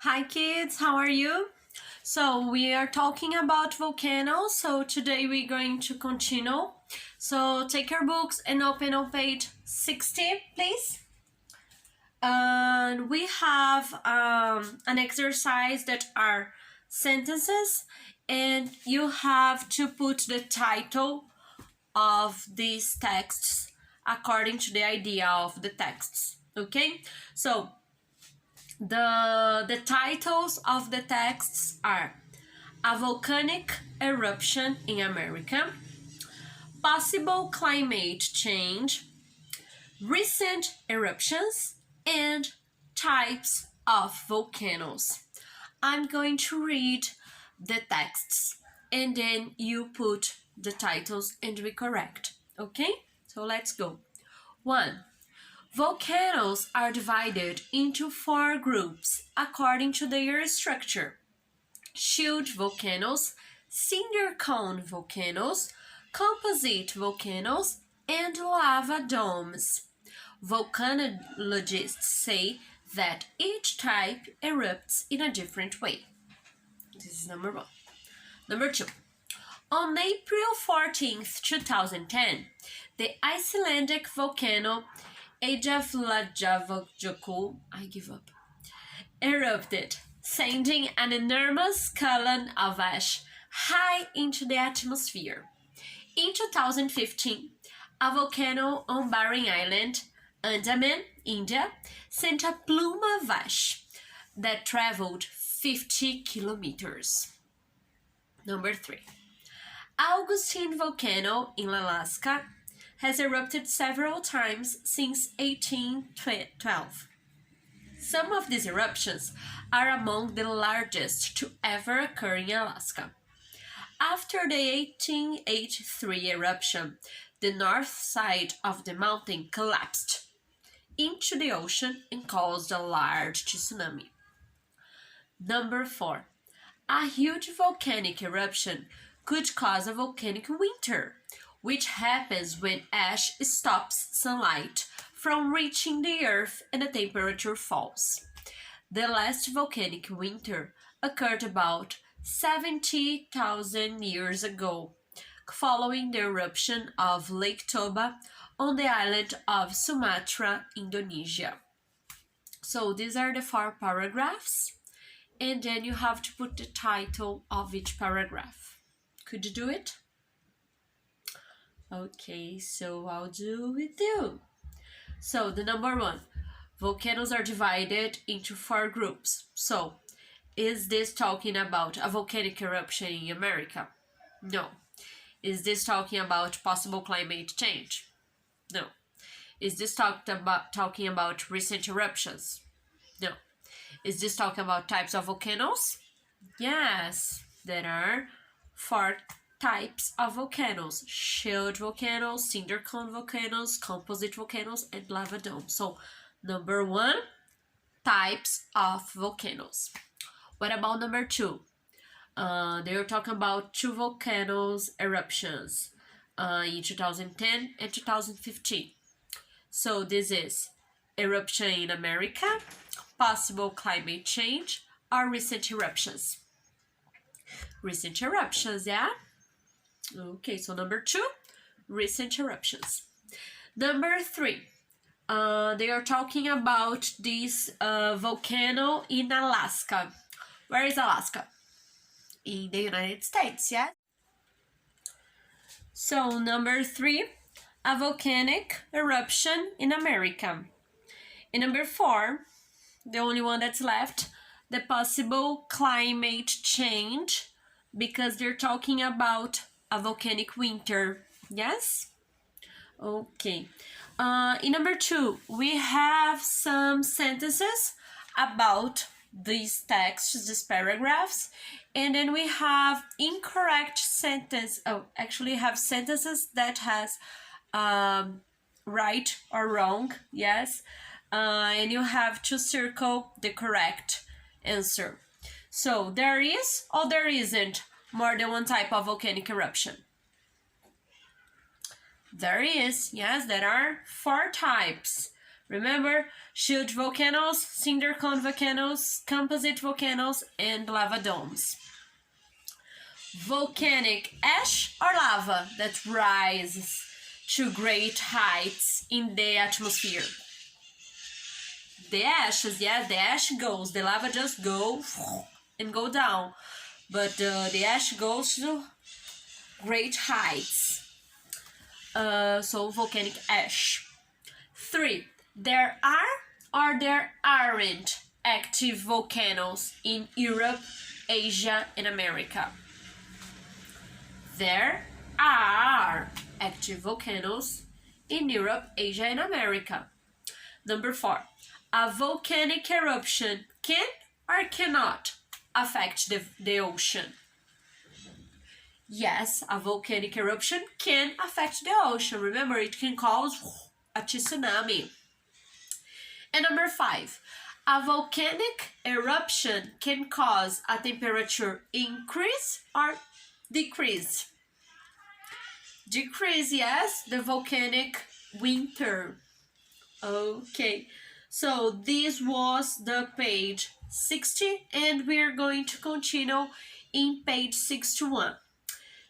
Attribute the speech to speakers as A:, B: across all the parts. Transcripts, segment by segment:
A: Hi kids, how are you? So we are talking about volcanoes, so today we're going to continue. So take your books and open on page 60, please. And we have an exercise that are sentences, and you have to put the title of these texts according to the idea of the texts, okay? So the titles of the texts are A Volcanic Eruption in America, Possible Climate Change, Recent Eruptions, and Types of Volcanoes. I'm going to read the texts and then you put the titles and we correct, okay? So let's go. 1. Volcanoes are divided into 4 groups according to their structure: shield volcanoes, cinder cone volcanoes, composite volcanoes, and lava domes. Volcanologists say that each type erupts in a different way. This is number 1. Number 2. On April 14th, 2010, the Icelandic volcano Eyjafjallajökull, I give up, erupted, sending an enormous column of ash high into the atmosphere. In 2015, a volcano on Barren Island, Andaman, India, sent a plume of ash that traveled 50 kilometers. Number 3. Augustine volcano in Alaska has erupted several times since 1812. Some of these eruptions are among the largest to ever occur in Alaska. After the 1883 eruption, the north side of the mountain collapsed into the ocean and caused a large tsunami. Number 4. A huge volcanic eruption could cause a volcanic winter, which happens when ash stops sunlight from reaching the earth and the temperature falls. The last volcanic winter occurred about 70,000 years ago, following the eruption of Lake Toba on the island of Sumatra, Indonesia. So these are the 4 paragraphs, and then you have to put the title of each paragraph. Could you do it? Okay, so I'll do with you. So the number 1, volcanoes are divided into 4 groups. So is this talking about a volcanic eruption in America? No. Is this talking about possible climate change? No. Is this talking about recent eruptions? No. Is this talking about types of volcanoes? Yes, there are 4 types of volcanoes: shield volcanoes, cinder cone volcanoes, composite volcanoes, and lava domes. So number 1, types of volcanoes. What about number 2? They are talking about 2 volcanoes eruptions in 2010 and 2015. So this is eruption in America, possible climate change, or recent eruptions. Recent eruptions, yeah? Okay, so number 2, recent eruptions. Number 3, they are talking about this volcano in Alaska. Where is Alaska? In the United States, yeah? So number 3, a volcanic eruption in America. And number 4, the only one that's left, the possible climate change, because they're talking about a volcanic winter. Yes? Okay. In number 2, we have some sentences about these texts, these paragraphs, and then we have incorrect sentence. Actually have sentences that has right or wrong. Yes. And you have to circle the correct answer. So there is or there isn't more than one type of volcanic eruption? There is, yes, there are 4 types: Remember, shield volcanoes, cinder cone volcanoes, composite volcanoes, and lava domes. Volcanic ash or lava that rises to great heights in the atmosphere. The ashes, yes, the ash goes, the lava just go and go down, but the ash goes to great heights. So volcanic ash. 3. There are or there aren't active volcanoes in Europe, Asia, and America. There are active volcanoes in Europe, Asia, and America. Number 4. A volcanic eruption can or cannot affect the ocean. Yes, a volcanic eruption can affect the ocean. Remember, it can cause a tsunami. And number 5, a volcanic eruption can cause a temperature increase or decrease. Decrease, yes, the volcanic winter. Okay, so this was the page 60 and we're going to continue in page 61.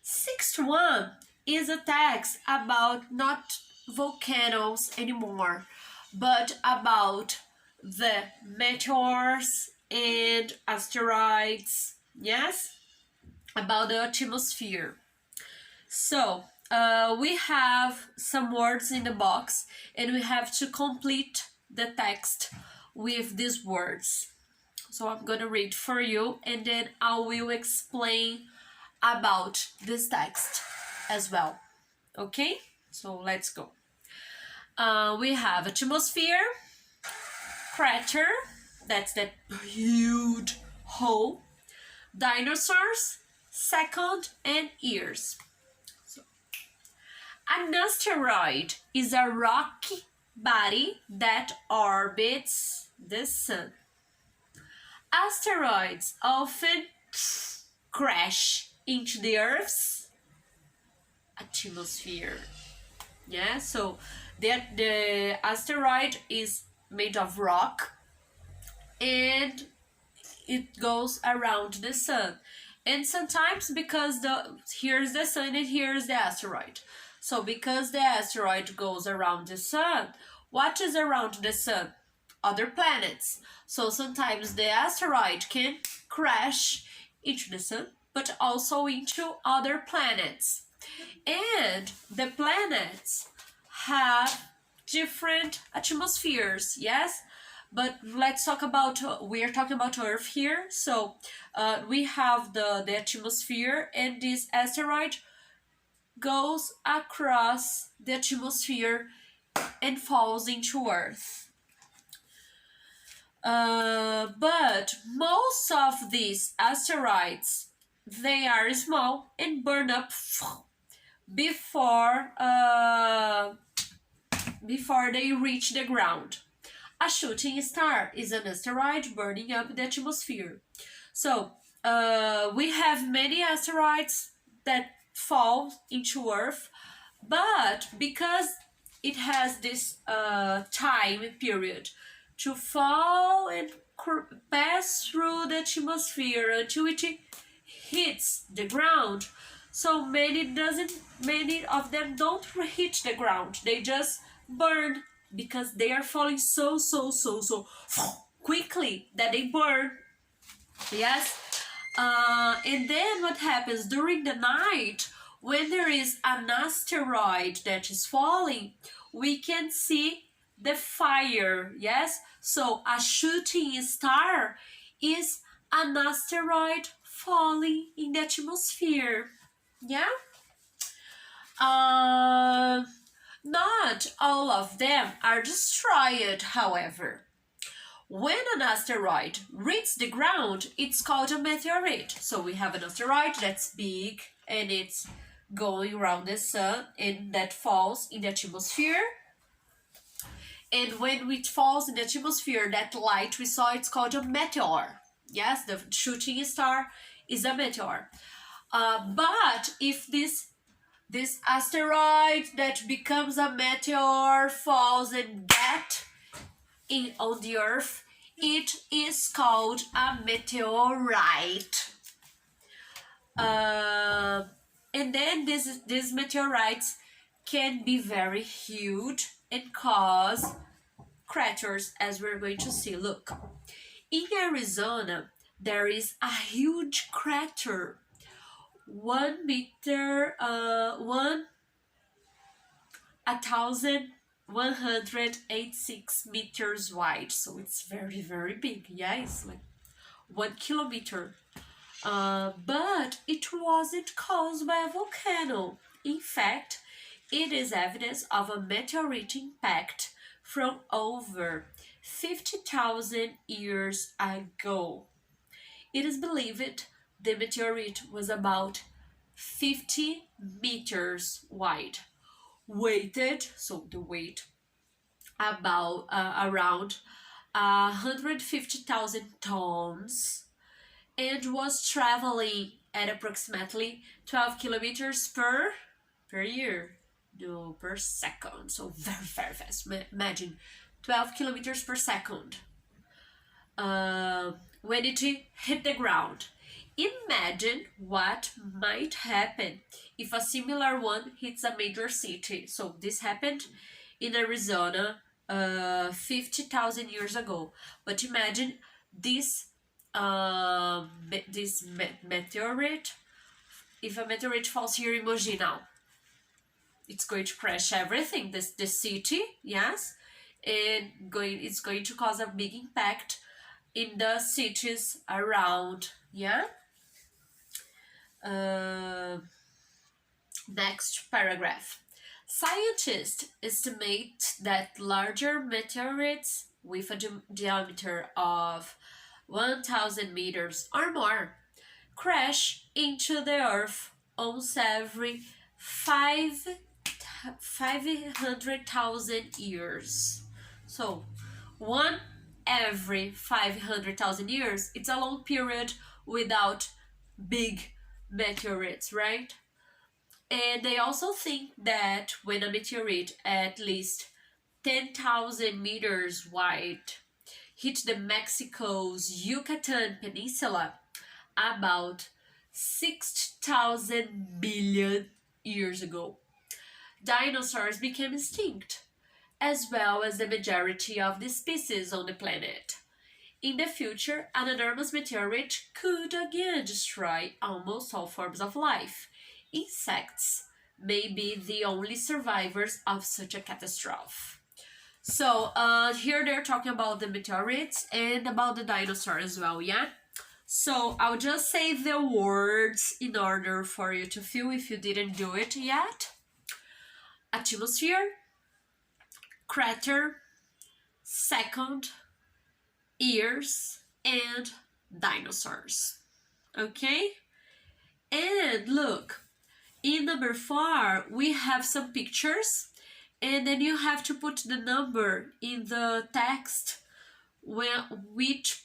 A: 61 is a text about not volcanoes anymore, but about the meteors and asteroids, yes, about the atmosphere. So we have some words in the box and we have to complete the text with these words. So I'm going to read for you and then I will explain about this text as well. Okay, so let's go. We have atmosphere, crater, that's that huge hole, dinosaurs, second, and years. So, an asteroid is a rocky body that orbits the sun. Asteroids often crash into the Earth's atmosphere. Yeah, so the asteroid is made of rock and it goes around the sun. And sometimes because here's the sun and here's the asteroid. So because the asteroid goes around the sun, what is around the sun? Other planets. So sometimes the asteroid can crash into the sun, but also into other planets. And the planets have different atmospheres, yes? But let's talk about, we're talking about Earth here. So we have the atmosphere and this asteroid goes across the atmosphere and falls into Earth. But most of these asteroids, they are small and burn up before they reach the ground. A shooting star is an asteroid burning up the atmosphere. So we have many asteroids that fall into Earth, but because it has this time period to fall and pass through the atmosphere until it hits the ground, so many of them don't hit the ground. They just burn because they are falling so quickly that they burn. Yes. And then what happens during the night, when there is an asteroid that is falling, we can see the fire. Yes. So a shooting star is an asteroid falling in the atmosphere. Yeah. Not all of them are destroyed, however. When an asteroid reaches the ground, it's called a meteorite. So we have an asteroid that's big and it's going around the sun and that falls in the atmosphere. And when it falls in the atmosphere, that light we saw, it's called a meteor. Yes, the shooting star is a meteor. But if this asteroid that becomes a meteor falls and get on the Earth, it is called a meteorite. And then these meteorites can be very huge and cause craters, as we're going to see. Look, in Arizona, there is a huge crater, 1,186 meters wide. So it's very, very big. Yeah, it's like 1 kilometer. But it wasn't caused by a volcano. In fact, it is evidence of a meteorite impact from over 50,000 years ago. It is believed the meteorite was about 50 meters wide, weighted, so the weight about around 150,000 tons, and was traveling at approximately 12 kilometers per year. No, per second. So very, very fast. Imagine 12 kilometers per second. When it hit the ground. Imagine what might happen if a similar one hits a major city. So this happened in Arizona 50,000 years ago. But imagine this meteorite. If a meteorite falls here in Mogi now, it's going to crash everything. The city, yes, and it's going to cause a big impact in the cities around. Yeah. Next paragraph. Scientists estimate that larger meteorites with a diameter of 1,000 meters or more crash into the Earth once every 500,000 years. So, one every 500,000 years, it's a long period without big meteorites, right? And they also think that when a meteorite at least 10,000 meters wide hit the Mexico's Yucatan Peninsula about 6,000 billion years ago, dinosaurs became extinct, as well as the majority of the species on the planet. In the future, an enormous meteorite could again destroy almost all forms of life. Insects may be the only survivors of such a catastrophe. So, here they're talking about the meteorites and about the dinosaur as well, yeah? So, I'll just say the words in order for you to feel if you didn't do it yet. Atmosphere, crater, second, ears, and dinosaurs. Okay? And look, in number 4, we have some pictures, and then you have to put the number in the text which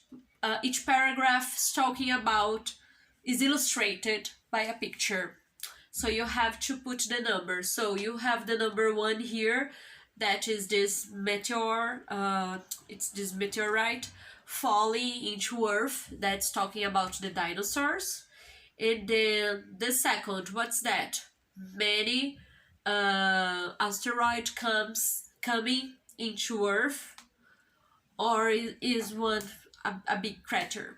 A: each paragraph is talking about is illustrated by a picture. So you have to put the number. So you have the number 1 here, that is this meteor, it's this meteorite falling into Earth, that's talking about the dinosaurs. And then the second, what's that? Many asteroid coming into Earth, or is one a big crater?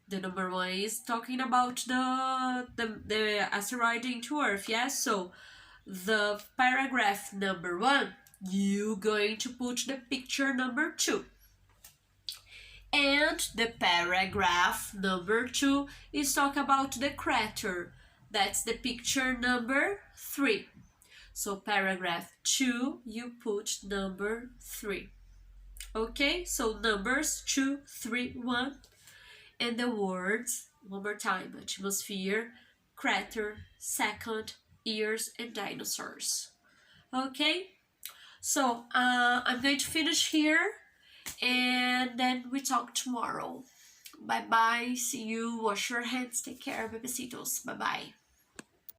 A: The number 1 is talking about the asteroid into Earth, yes? So the paragraph number 1, you're going to put the picture number 2. And the paragraph number 2 is talk about the crater. That's the picture number 3. So paragraph 2, you put number 3. Okay, so numbers 2, 3, 1. And the words, one more time: atmosphere, crater, second, ears, and dinosaurs. Okay, so I'm going to finish here, and then we talk tomorrow. Bye bye, see you, wash your hands, take care, bebecitos, bye bye.